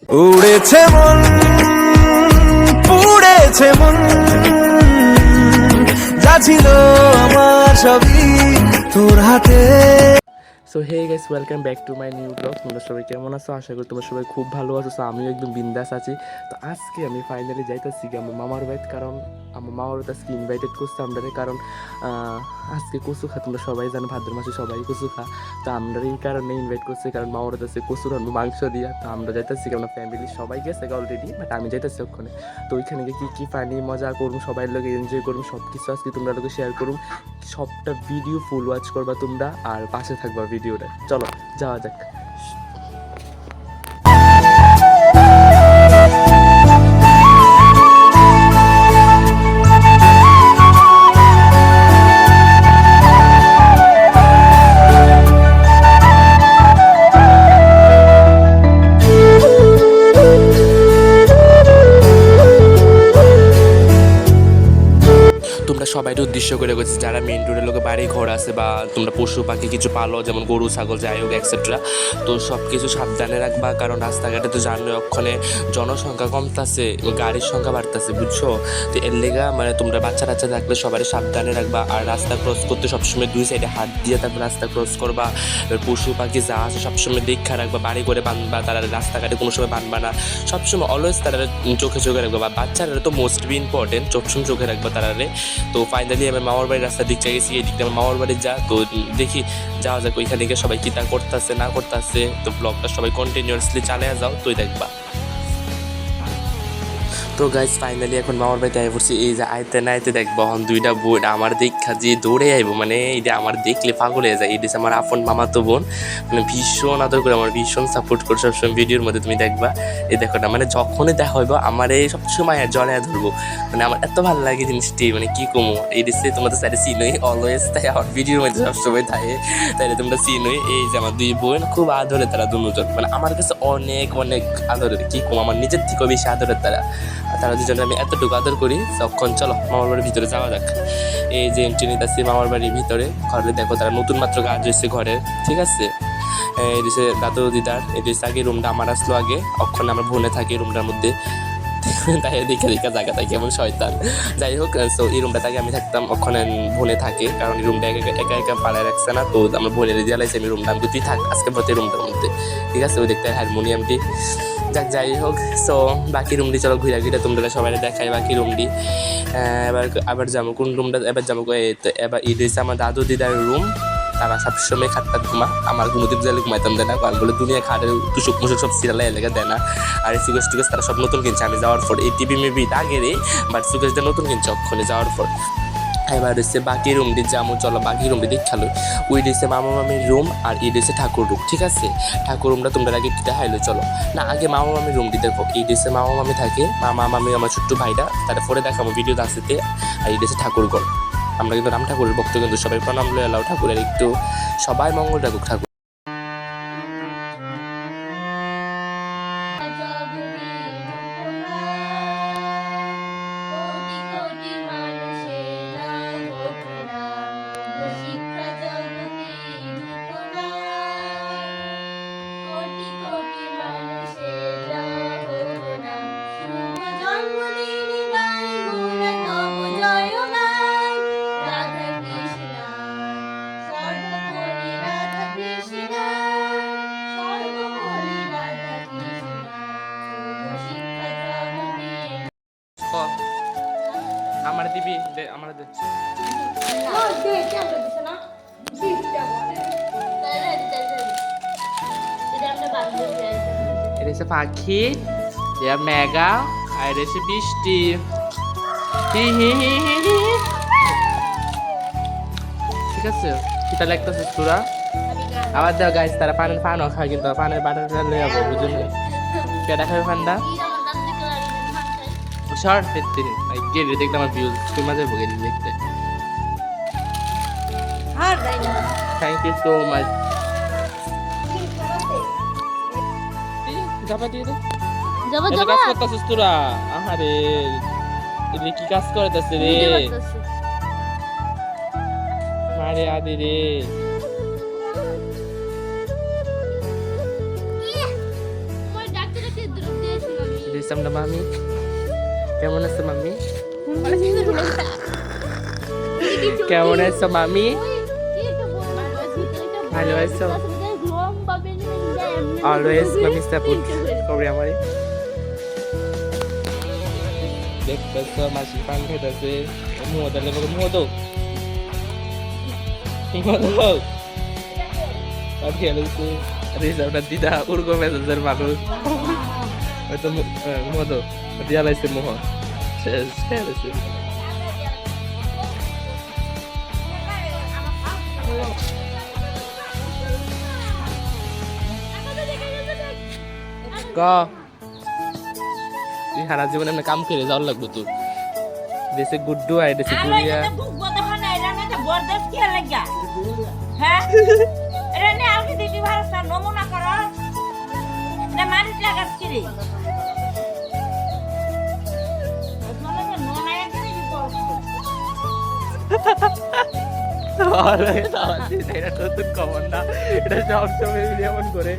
উড়েছে মন, পুড়েছে মন, যা ছিল আমার সবই তোর হাতে। So hey guys, welcome back to my new blog. তোমরা সবাই কেমন আছো? আশা করি তোমরা সবাই খুব ভালো আছো। সো আমিও একদম বিন্দাস আছি। তো আজকে আমি ফাইনালি যাইতেছি আমার মামার বাড়িতে, কারণ আমার মামার বাড়িতে আজকে ইনভাইটেড করছে আমরা, কারণ আজকে কচু খা। তোমরা সবাই জানো ভাদ্র মাসে সবাই কচু খা। তো আমরা এই কারণে ইনভাইট করছি, কারণ মামার বাড়িতে আছে কচুর মাংস দিয়া। তো আমরা যাইতেছি, আমরা ফ্যামিলি সবাই গেছে অলরেডি, বাট আমি যাইতেছি ওখানে। তো ওইখানে গিয়ে কী কী ফানি মজা করুন, সবাই লোকে এনজয় করুন, সব কিছু আজকে তোমরা লোকে শেয়ার করুন। সবটা ভিডিও ফুল ওয়াচ করবা তোমরা, আর পাশে থাকবা ভিডিওটা। চলো যাওয়া যাক। তোমরা সবাইকে উদ্দেশ্য করে গেছি যারা মেন রোডের লোকে বাড়ি ঘর আছে, বা তোমরা পশু পাখি কিছু পালো, যেমন গরু ছাগল যাই হোক এক্সেট্রা। তো সব কিছু সাবধানে রাখবা, কারণ রাস্তাঘাটে তো জানোই ওখানে জনসংখ্যা কমতেছে, গাড়ির সংখ্যা বাড়তেছে, বুঝছো? তো এর লেগা মানে তোমরা বাচ্চা টাচ্চা থাকলে সবাই সাবধানে রাখবা। আর রাস্তা ক্রস করতে সবসময় দুই সাইডে হাত দিয়ে তারপর রাস্তা ক্রস করবা। পশু পাখি যা আছে সবসময় দেখা রাখবা, বাড়ি করে বাঁধবা, তারা রাস্তাঘাটে কোনো সময় বাঁধবা না। সবসময় অলওয়েজ তারা চোখে চোখে রাখবা, বা বাচ্চারা তো মোস্ট বি ইম্পর্টেন্ট, সবসময় চোখে রাখবা তারারে। তো ফাইনালি আমি মামার বাড়ির রাস্তার দিকটা গেছি, এই দিকটা আমার মামার বাড়ি যা। তো দেখি যাওয়া যাক ওইখানে গিয়ে সবাই কী তা করতেছে না করতেছে। তো ব্লগটা সবাই কন্টিনিউয়াসলি চালিয়ে যাও, তুই দেখবা। তো গাইজ ফাইনালি এখন মামার বাড়িতে আই পড়ছি। এই যে আইতে না আইতে দেখবো এখন দুইটা বোন আমার দেখা যে দৌড়ে আইবো, মানে এইটা আমার দেখলে পাগল হয়ে যায়। এটা আমার আপন মামা তো বোন, মানে ভীষণ আদর করে, আমার ভীষণ সাপোর্ট করে সবসময়। ভিডিওর মধ্যে তুমি দেখবা, এই দেখো না, মানে যখনই দেখা হইবো আমার এই সবসময় জড়ায় ধরবো, মানে আমার এত ভালো লাগে জিনিসটি, মানে কি কমো। এই ডিসে তোমাদের সাইডে চিনোই অলওয়েজ, তাই আমার ভিডিওর মধ্যে সবসময় থাকে, তাই তোমরা চিনোই। এই যে আমার দুই বোন খুব আদরে তারা দুজন, মানে আমার কাছে অনেক অনেক আদরের, কি কম, আমার নিজের থেকেও বেশি আদরের তারা। তারা দুজনে আমি এতটুকু আদর করি। তখন চলো মামার বাড়ির ভিতরে যাওয়া যাক। এই যে এন্ট্রি নিতেছি মামার বাড়ির ভিতরে। ঘরে দেখো তারা নতুন মাত্র কাজ হয়েছে ঘরে, ঠিক আছে? এই দিছে দাদু দিদার, এই দিছে আগে রুমটা আমার আসলো আগে, অক্ষণে আমার বোনে থাকে রুমটার মধ্যে। তাই দেখে দেখা জায়গা থাকে কেমন শয়তান। যাই হোক, সো এই রুমটা থাকে আমি থাকতাম, ওখানে বোনে থাকে, কারণ এই রুমটা একা একা পাড়ায় রাখছে না। তো আমার বোনের দিয়ে লাইছে আমি রুমটা, আমি তুই থাক আজকে পথে রুমটার মধ্যে, ঠিক আছে? ওই দেখতে হারমোনিয়ামটি যাক। যাই হোক, সো বাকি রুমটি চলো ঘুরে ঘুরে তোমরা সবাই দেখাই বাকি রুমটি। আবার যাবো কোন রুমটা, এবার যাবো এবার ঈদ হয়েছে আমার দাদু দিদার রুম। তারা সবসময় খাটটা ঘুমা, আমার ঘুমোতে যাইলে ঘুমাইতাম দেয় না, কারণ বলে দুনিয়া খাটের তুষুক মুসুক সব সিরিয়ালে এলাকা দেয় না। আর এই সুকেশ টুকেশ তারা সব নতুন কিনছে আমি যাওয়ার পর, এই টিভি মেবি আগেরই, বাট সুকেশটা নতুন কিনছে অক্ষণে যাওয়ার পর। এবার হচ্ছে বাকি রুমটি যাবো, চলো বাকি রুমটি দেখালো। ওই দিয়েছে মামা মামির রুম, আর এই দিয়েছে ঠাকুর রুম, ঠিক আছে? ঠাকুর রুমটা তোমরা আগে একটু দেখাইলো, চলো না আগে মামা মামির রুমটি দেখো। এই দিয়েছে মামা মামি থাকে, মামা মামি আমার ছোট্ট ভাইটা, তারপরে দেখাবো ভিডিও আসতে। আর এই দিয়েছে ঠাকুর ঘর। আমরা কিন্তু রাম ঠাকুরের ভক্ত, কিন্তু সবাই প্রণাম লয়ে এলাও ঠাকুরের, একটু সবাই মঙ্গল রাখুক ঠাকুর। আমার দিবি আমার এটা পাখি, মেঘা, আর এসে বৃষ্টি। ঠিক আছে, কিটা লাগতেছে তোরা? আবার দেও গাইস, তারা পানের পানও খায়, কিন্তু পানের বাটারটা লয়ে যাবো, বুঝলি? কেটা খাবে পানটা? শর্ট ফিরতে গেলে দেখতে আমার ভিউজ তুই মাঝে ভোগে দেখতে। Thank you so much. যাবা দিয়ে কাজ করতেছিস তোরা? আহারে এদিকে কি কাজ করতেছে রে? মারে আদি রে, আছে আমরা মামি? কেমন আছে মামি? কেমন আছো মামি? ভালো আছো? অলওয়েজ মামি সাপোর্ট করে আমারে। দেখতেছো মাসি পান খাইতেছে, মুহ দালে মুহ দাও, মুহ দাও। আর খেলেছে রিজার্ভটা দিদা উর্গো মেজাজের মানুষ, হয়তো মুহ দাও দিয়া লাইছে মুহ শেষ খেলেছে। ক তুই সারা জীবনে এমনি কাম করে যাওয়ার লাগবে তোর। দেশে গুড্ডু আই দেশে গুড়িয়া হ্যাঁ এটা নে আলকে দিদি ভারসা নমুনা করো না মারিস লাগাচ্ছি রে এটা নতুন খবর না, এটা সব সময় যেমন করে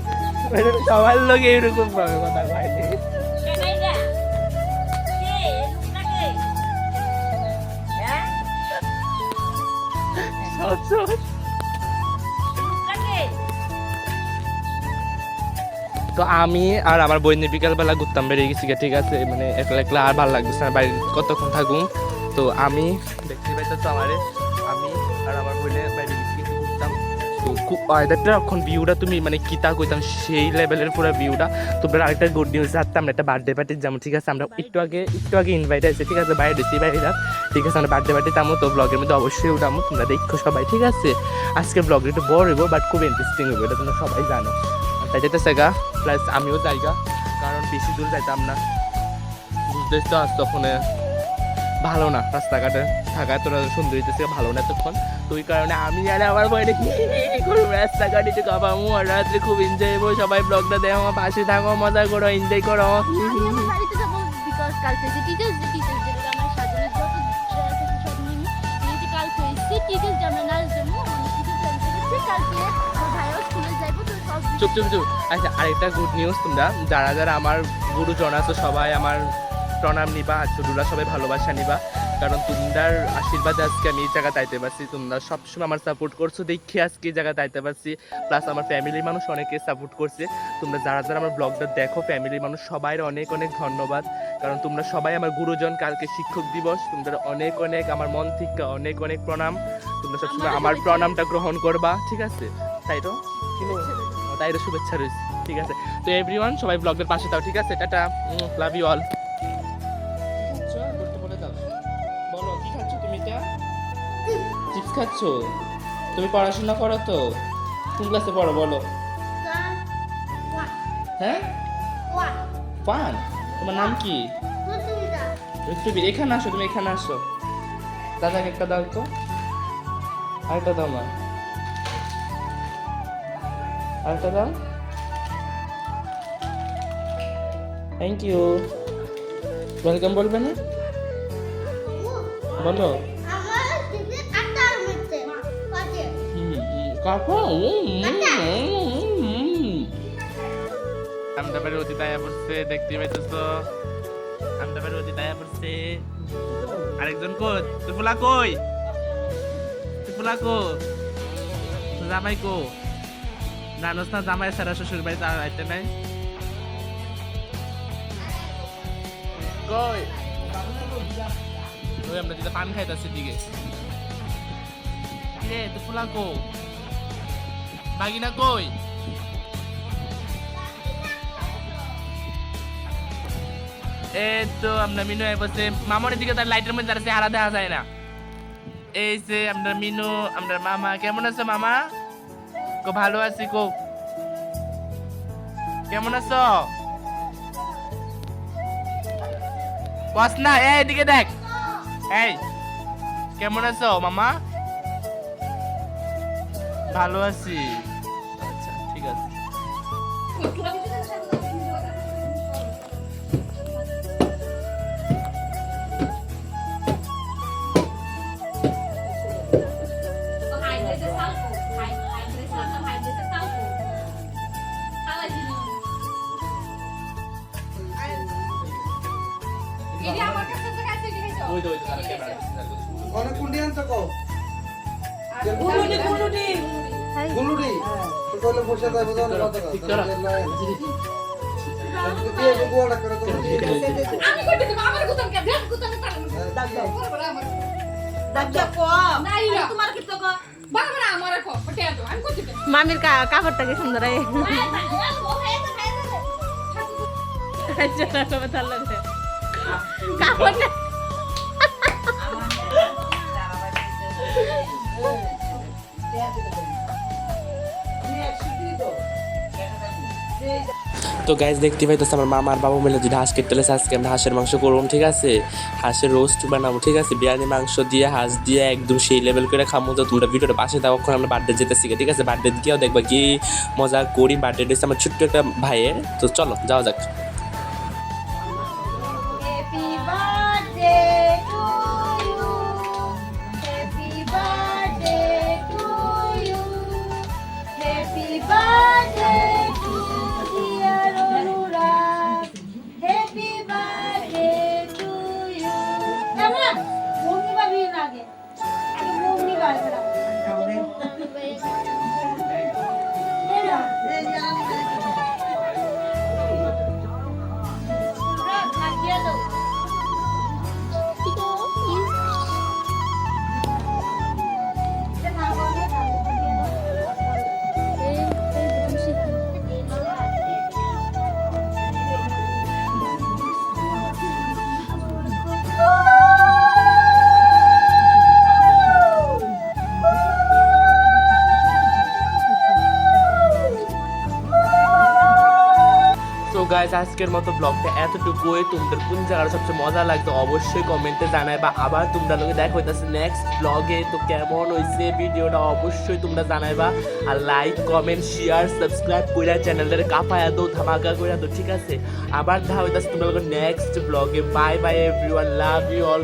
সবার লোক এরকম ভাবে কথা কয়নি। তো আমি আর আমার বইনের বিকালবেলা ঘুরতাম বেরিয়ে গেছি, ঠিক আছে, মানে একলা একলা আর ভালো লাগছে না, বাড়ির কতক্ষণ থাকুম। তো আমি দেখতে পাইতেছো আমারে, আমি আর আমার বইনের বাইরে গেছি ঘুরতাম। তো খুব ওয়েদারটা এখন ভিউটা তুমি মানে কিতা কইতাম সেই লেভেলের পুরো ভিউটা। তোমরা আরেকটা গুড নিউজ আছে, আমরা একটা বার্থডে পার্টি যাবো, ঠিক আছে, আমরা একটু আগে ইনভাইট আছে, ঠিক আছে, বাইরে দিচ্ছি বাইরে যাক, ঠিক আছে, আমরা বার্থডে পার্টি যাবো। তো ব্লগের মধ্যে অবশ্যই উঠামো, তোমরা দেখো সবাই, ঠিক আছে। আজকে ব্লগটা একটু বড় হইব বাট খুব ইন্টারেস্টিং হইব, এটা তোমরা সবাই জানো। তাই যেতেছে গা, প্লাস আমিও যাইগা, কারণ বেশি দূর যাইতাম না, বুঝতেছ তো। আজ তখন ভালো না, রাস্তাঘাটে থাকা তোরা সুন্দর হইতেছে ভালো না তখন। তো ওই কারণে আমি আর আমার বইটা করবো, রাস্তাঘাটে তো কাপামো আর রাত্রে খুব এনজয় করবো। সবাই ব্লগটা দেখো, আমার পাশে থাকো, মজা করো, এনজয় করো। চুপ চুপ চুপ। আচ্ছা, আরেকটা গুড নিউজ, তোমরা যারা যারা আমার গুরুজন আছো সবাই আমার প্রণাম নিবা, আচুরা সবাই ভালোবাসা নিবা, কারণ তোমরার আশীর্বাদ আজকে আমি এই জায়গাতে আইতে পারছি। তোমরা সবসময় আমার সাপোর্ট করছো দেখে আজকে এই জায়গাতে আইতে পারছি। প্লাস আমার ফ্যামিলির মানুষ অনেকে সাপোর্ট করছে। তোমরা যারা যারা আমার ব্লগটা দেখো ফ্যামিলির মানুষ সবাই অনেক অনেক ধন্যবাদ, কারণ তোমরা সবাই আমার গুরুজন। কালকে শিক্ষক দিবস, তোমরা অনেক অনেক আমার মন থেকে অনেক অনেক প্রণাম। তোমরা সবসময় আমার প্রণামটা গ্রহণ করবা, ঠিক আছে। তাই তো তাই তো শুভেচ্ছা রয়েছে, ঠিক আছে। তো এভরিওয়ান সবাই ব্লগের পাশে দাও, ঠিক আছে। Tata, love you all. বলো কি খাচ্ছ তুমি? চিপস খাচ্ছ? তুমি পড়াশোনা করো তো? কোন ক্লাসে পড়ো বলো? হ্যাঁ, পান। তোমার নাম কি? তুমি এখানে আসো, তুমি এখানে আসো। দাদাকে একটা দাও তো, আরেকটা দাও না, আরেকটা দাও। Thank you. ওয়েলকাম বলবে না? বলো। আমদাবাড়ি অতীত আয়া পড়ছে, দেখতে পাইতেছো আমদাবাড়ি অতীত আয়া পড়ছে। আরেকজন কই? তুই ফুলা কই? তুই ফুলা কো? জামাই কো? জানোস না জামাই সারা শ্বশুর বাড়িতে আইতে নাই? কই? ওই আমরা যেটা পান খাইতেছি দিকে। কিরে তুই ফুলা কো? বাগিনা কই? এই তো আমরা মিনু বসে মামার দিকে, তার লাইটের মধ্যে দাঁড়াচ্ছে, হারা দেখা যায় না। এই যে আমরা মিনু, আমরা মামা। কেমন আছো মামা? কো ভালো আছি। কো কেমন আছো? বস না, এইদিকে দেখ। এই কেমন আছো মামা? ভালো আছি। আচ্ছা ঠিক আছে। ওই তো তারা ক্যামেরা অনেক কুন্ডি আনছো কও গুলুডি গুলুডি গুলুডি তো তাহলে বসে যাবে তো অনেক কথা ঠিক করা। দিয়ে গোয়াটা করে তো আমি কইতে দিব আমার গুতাম কে দেখ গুতাম পারে দাদা কো নাই না। তোমার কি তো কো বাবা আমার কো পটে দাও আমি কইতে দিব মামির কাপড়টা কি সুন্দর কাপড় তো গাইজ দেখতে পাইতেছে আমার মামা আর বাবু মিলে যদি হাঁস কেটে চলেছে আজকে আমরা হাঁসের মাংস করবো, ঠিক আছে? হাঁসের রোস্ট বানাবো, ঠিক আছে? বিরিয়ানি মাংস দিয়ে হাঁস দিয়ে একদম সেই লেভেল করে খামো। তো তোমরা ভিডিওটা পাশে দাও, ওখানে আমরা বার্থডে যেতেছি, ঠিক আছে? বার্থডে গিয়েও দেখবা কি মজা করি। বার্থডে হচ্ছে আমার ছোট্ট একটা ভাইয়ের। তো চলো যাওয়া যাক। Happy birthday to you happy birthday to you happy birthday to dear Anurag happy birthday to you কেমন মুন্নি ভাবি লাগে আগে মুন্নি ভাবি তো গাইজ আজকের মতো ব্লগটা এতটুকুই। তোমাদের কোন জায়গাটা সবচেয়ে মজা লাগতো অবশ্যই কমেন্টে জানাই, বা আবার তোমরা লোকে দেখা হইতেছে নেক্সট ব্লগে। তো কেমন হয়েছে ভিডিওটা অবশ্যই তোমরা জানাইবা। আর লাইক কমেন্ট শেয়ার সাবস্ক্রাইব করে চ্যানেলটারে কাঁপায়া দো, ধামাকা করে দো, ঠিক আছে? আবার দেখা হইতেছে তোমরা লোক নেক্সট ব্লগে। Bye bye everyone, love you all.